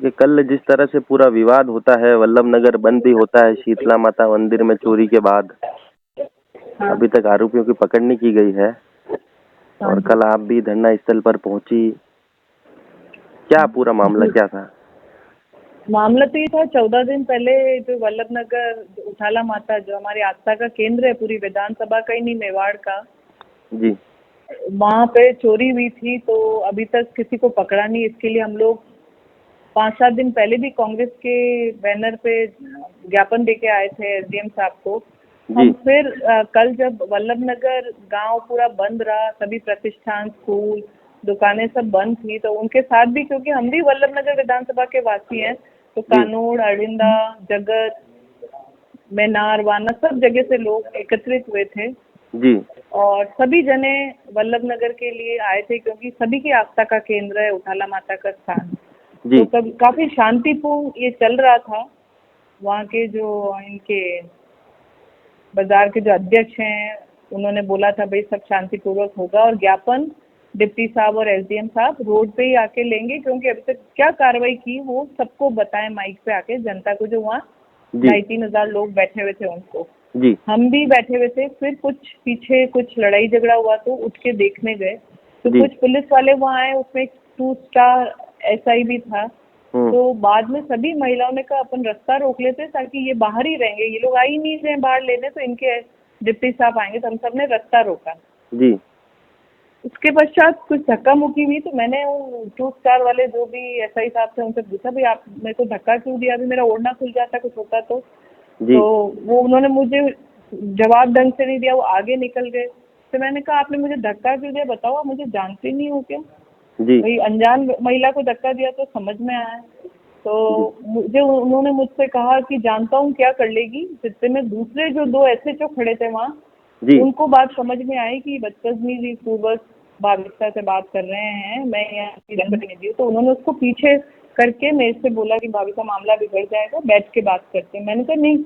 कि कल जिस तरह से पूरा विवाद होता है, वल्लभ नगर बंद भी होता है शीतला माता मंदिर में चोरी के बाद, हाँ अभी तक आरोपियों की पकड़ नहीं की गई है। हाँ और जी। कल आप भी धरना स्थल पर पहुंची, क्या पूरा मामला क्या था? मामला तो ये था, 14 दिन पहले जो वल्लभ नगर उछाला माता, जो हमारी आस्था का केंद्र है पूरी विधानसभा का ही नहीं मेवाड़ का, जी वहाँ पे चोरी हुई थी। तो अभी तक किसी को पकड़ा नहीं। इसके लिए हम लोग 5-7 दिन पहले भी कांग्रेस के बैनर पे ज्ञापन देके आए थे एसडीएम साहब को। हम जी फिर कल जब वल्लभ नगर गांव पूरा बंद रहा, सभी प्रतिष्ठान, स्कूल, दुकानें सब बंद थी, तो उनके साथ भी, क्योंकि हम भी वल्लभ नगर विधानसभा के वासी हैं, तो जी कानोड़, अरिंदा, जगत, मैनार, वाना, सब जगह से लोग एकत्रित हुए थे। जी और सभी जने वल्लभ नगर के लिए आए थे, क्योंकि सभी की आस्था का केंद्र है उछाला माता का स्थान। तो जी काफी शांतिपूर्ण ये चल रहा था। वहाँ के जो इनके बाजार के जो अध्यक्ष हैं, उन्होंने बोला था भाई सब शांतिपूर्वक होगा, और ज्ञापन डिप्टी साहब और एसडीएम साहब रोड पे ही आके लेंगे, क्योंकि अभी तक क्या कार्रवाई की वो सबको बताएं माइक पे आके, जनता को, जो वहाँ जी 2,500 लोग बैठे हुए थे उनको। जी हम भी बैठे हुए थे। फिर कुछ पीछे कुछ लड़ाई झगड़ा हुआ तो उठ के देखने गए, तो जी कुछ पुलिस वाले वहाँ आए, उसमें एक 2 स्टार एसआई भी था। हम्म तो बाद में सभी महिलाओं ने कहा अपन रास्ता रोक लेते हैं, ताकि ये बाहर ही रहेंगे, ये लोग आ ही नहीं रहे बाहर लेने, तो इनके डिप्टी साहब आएंगे। तो हम सब ने रास्ता रोका। जी उसके पश्चात कुछ धक्का मुक्की हुई, तो मैंने वो 2 स्टार वाले जो भी एसआई साहब थे उनसे पूछा, भाई आप मेरे को धक्का क्यों दिया, अभी मेरा ओढ़ना खुल जाता कुछ होता तो। जी वो उन्होंने मुझे जवाब ढंग से नहीं दिया, वो आगे निकल गए। तो मैंने कहा आपने मुझे धक्का क्यों दिया, बताओ, आप मुझे जानते नहीं हो क्या? जी भाई अनजान महिला को धक्का दिया तो समझ में आया। तो जी मुझे उन्होंने मुझसे कहा कि जानता हूँ क्या कर लेगी। जितने में दूसरे जो 2 एसएचओ खड़े थे वहाँ, जी उनको बात समझ में आई कि बदतमीजी पूर्वक भाविकता से बात कर रहे हैं, मैं यहाँ की जनप्रतिनिधि हूँ। तो उन्होंने उसको पीछे करके मेरे से बोला कि भाविका मामला बिगड़ जाएगा, बैठ के बात करते हैं। मैंने कहा नहीं,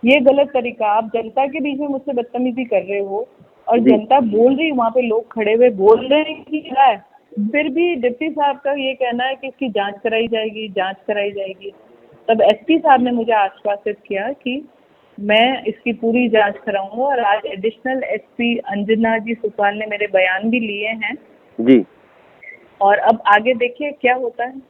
ये गलत तरीका, आप जनता के बीच में मुझसे बदतमीजी कर रहे हो, और जी जनता बोल रही, वहाँ पे लोग खड़े हुए बोल रहे हैं कि क्या है, फिर भी डिप्टी साहब का ये कहना है कि इसकी जांच कराई जाएगी, जांच कराई जाएगी। तब एसपी साहब ने मुझे आश्वासित किया कि मैं इसकी पूरी जांच कराऊंगा, और आज एडिशनल एसपी अंजना जी सुपाल ने मेरे बयान भी लिए हैं, जी और अब आगे देखिए क्या होता है।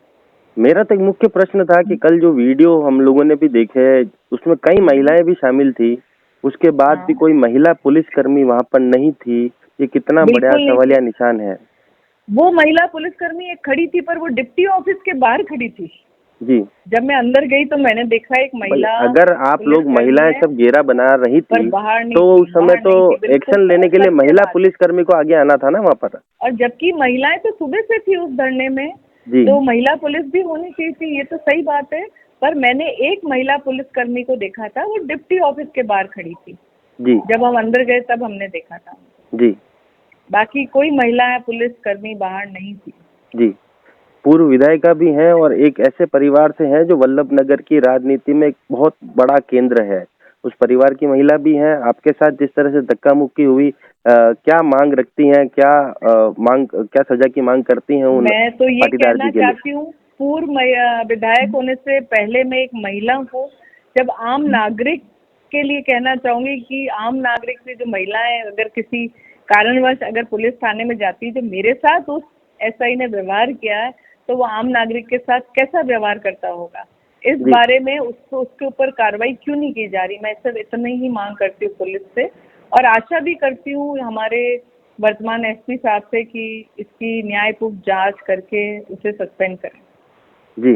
मेरा तो एक मुख्य प्रश्न था कि कल जो वीडियो हम लोगों ने भी देखे, उसमें कई महिलाएं भी शामिल थी, उसके बाद भी हाँ, कोई महिला पुलिसकर्मी वहां पर नहीं थी। ये कितना बड़ा बिल्कुल नहीं थी। सवालिया निशान है। वो महिला पुलिसकर्मी एक खड़ी थी, पर वो डिप्टी ऑफिस के बाहर खड़ी थी। जी जब मैं अंदर गई तो मैंने देखा एक भाई, महिला अगर आप लोग पुलिसकर्मी महिलाएं है, सब घेरा बना रही पर थी बाहर नहीं तो थी, उस समय बाहर तो नहीं थी, बिल्कुल एक्शन लेने के लिए सत्य महिला बात। पुलिसकर्मी को आगे आना था ना वहां पर। और जबकि महिलाएं तो सुबह से थी उस धरने में, जी तो महिला पुलिस भी होनी चाहिए थी, ये तो सही बात है। पर मैंने एक महिला पुलिसकर्मी को देखा था, वो डिप्टी ऑफिस के बाहर खड़ी थी। जी जब हम अंदर गए तब हमने देखा था। जी बाकी कोई महिला पुलिसकर्मी बाहर नहीं थी। जी पूर्व विधायिका भी हैं और एक ऐसे परिवार से हैं जो वल्लभ नगर की राजनीति में एक बहुत बड़ा केंद्र है। उस परिवार की महिला भी हैं। आपके साथ जिस तरह से धक्का मुक्की हुई, क्या मांग रखती हैं, क्या सजा की मांग करती हैं उन मैं तो ये पाटीदार कहना जी के लिए? चाहती हूँ, पूर्व विधायक होने से पहले मैं एक महिला हूँ। जब आम नागरिक के लिए कहना चाहूंगी कि आम नागरिक से जो महिलाएं अगर किसी कारणवश अगर पुलिस थाने में जाती है, जो मेरे साथ उस एसआई ने व्यवहार किया है, तो वो आम नागरिक के साथ कैसा व्यवहार करता होगा। इस जी बारे में उसके ऊपर कार्रवाई क्यों नहीं की जा रही, मैं सिर्फ इतना ही मांग करती हूँ पुलिस से, और आशा भी करती हूँ हमारे वर्तमान एसपी साहब से कि इसकी न्यायपूर्ण जांच करके उसे सस्पेंड करें। जी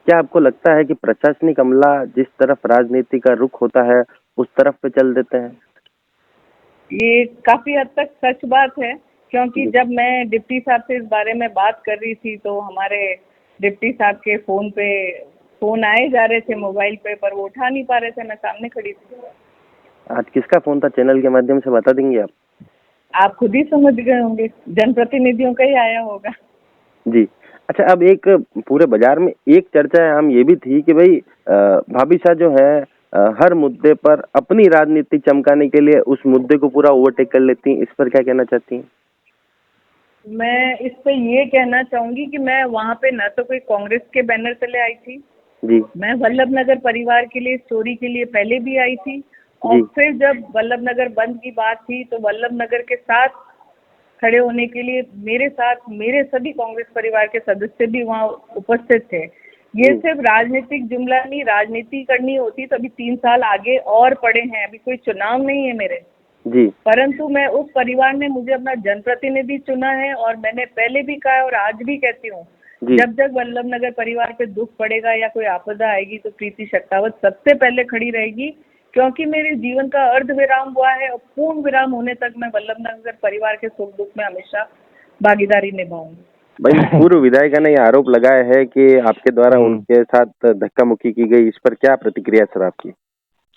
क्या आपको लगता है कि प्रशासनिक अमला जिस तरफ राजनीति का रुख होता है उस तरफ पे चल देते हैं? ये काफी हद तक सच बात है, क्योंकि जी जब मैं डिप्टी साहब से इस बारे में बात कर रही थी, तो हमारे डिप्टी साहब के फोन पे फोन आए जा रहे थे मोबाइल पे, पर वो उठा नहीं पा रहे थे, मैं सामने खड़ी थी। आज किसका फोन था, चैनल के माध्यम से बता देंगे आप? आप खुद ही समझ गए होंगे, जनप्रतिनिधियों का ही आया होगा। जी अच्छा, अब एक पूरे बाजार में एक चर्चा है, हम ये भी थी कि भाई भाभी शाह जो है हर मुद्दे पर अपनी राजनीति चमकाने के लिए उस मुद्दे को पूरा ओवरटेक कर लेती हैं। इस पर क्या कहना चाहती हैं? मैं इस पे ये कहना चाहूंगी कि मैं वहाँ पे न तो कोई कांग्रेस के बैनर तले आई थी, जी मैं वल्लभ नगर परिवार के लिए स्टोरी के लिए पहले भी आई थी, और जी फिर जब वल्लभ नगर बंद की बात थी तो वल्लभ नगर के साथ खड़े होने के लिए मेरे साथ मेरे सभी कांग्रेस परिवार के सदस्य भी वहाँ उपस्थित थे। ये जी सिर्फ राजनीतिक जुमला नहीं, राजनीति करनी होती तो अभी 3 साल आगे और पड़े हैं, अभी कोई चुनाव नहीं है मेरे। जी परंतु मैं उस परिवार ने मुझे अपना जनप्रतिनिधि चुना है, और मैंने पहले भी कहा है और आज भी कहती हूँ, जी जब जब वल्लभ नगर परिवार पे दुख पड़ेगा या कोई आपदा आएगी तो प्रीति शक्तावत सबसे पहले खड़ी रहेगी, क्योंकि मेरे जीवन का अर्ध विराम हुआ है और पूर्ण विराम होने तक मैं वल्लभ नगर परिवार के सुख दुख में हमेशा भागीदारी निभाऊंगी। भाई, पूर्व विधायिका ने यह आरोप लगाया है कि आपके द्वारा उनके साथ धक्का मुक्की की गई। इस पर क्या प्रतिक्रिया सर आपकी?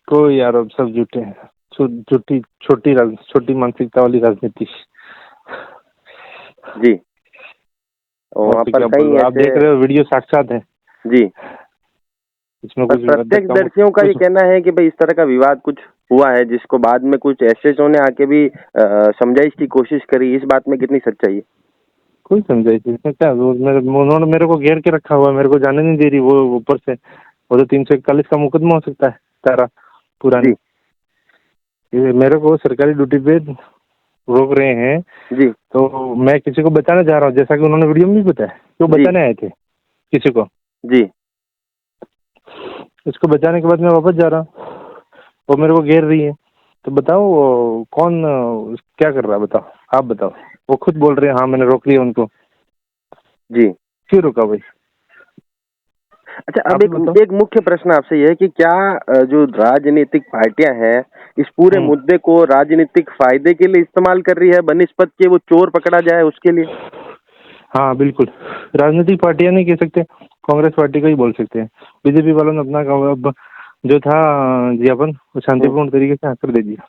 कोई आरोप, सब झूठे हैं। छोटी मानसिकता वाली राजनीति। जी, और वहाँ पर कई आप देख रहे हो, वीडियो साक्षात है जी। इसमें पर कुछ प्रत्यक्षदर्शियों का ये कहना है कि भाई इस तरह का विवाद कुछ हुआ है, जिसको बाद में कुछ एसएचओ ने आके भी समझाइश की कोशिश करी। इस बात में कितनी सच्चाई है? कोई समझाइश इसमें क्या, उन्होंने मेरे को घेर के रखा हुआ है, मेरे को जाने नहीं दे रही वो ऊपर से। वो तो 341 का मुकदमा हो सकता है तारा पुरानी। मेरे को सरकारी ड्यूटी पे रोक रहे हैं जी, तो मैं किसी को बचाना चाह रहा हूँ, जैसा कि उन्होंने वीडियो में भी बताया, क्यों बचाने आए थे किसी को। जी, इसको बचाने के बाद मैं वापस जा रहा हूँ, वो मेरे को घेर रही है। तो बताओ कौन क्या कर रहा है, बताओ, आप बताओ। वो खुद बोल रहे हैं हाँ मैंने रोक लिया उनको। जी, क्यों रोका भाई? अच्छा, अब एक मुख्य प्रश्न आपसे यह है कि क्या जो राजनीतिक पार्टियां हैं इस पूरे मुद्दे को राजनीतिक फायदे के लिए इस्तेमाल कर रही है, बनिस्बत के वो चोर पकड़ा जाए उसके लिए? हाँ बिल्कुल, राजनीतिक पार्टियां नहीं कह सकते, कांग्रेस पार्टी का ही बोल सकते हैं। बीजेपी वालों ने अपना जो था ज्ञापन शांतिपूर्ण तरीके से कर दे दिया।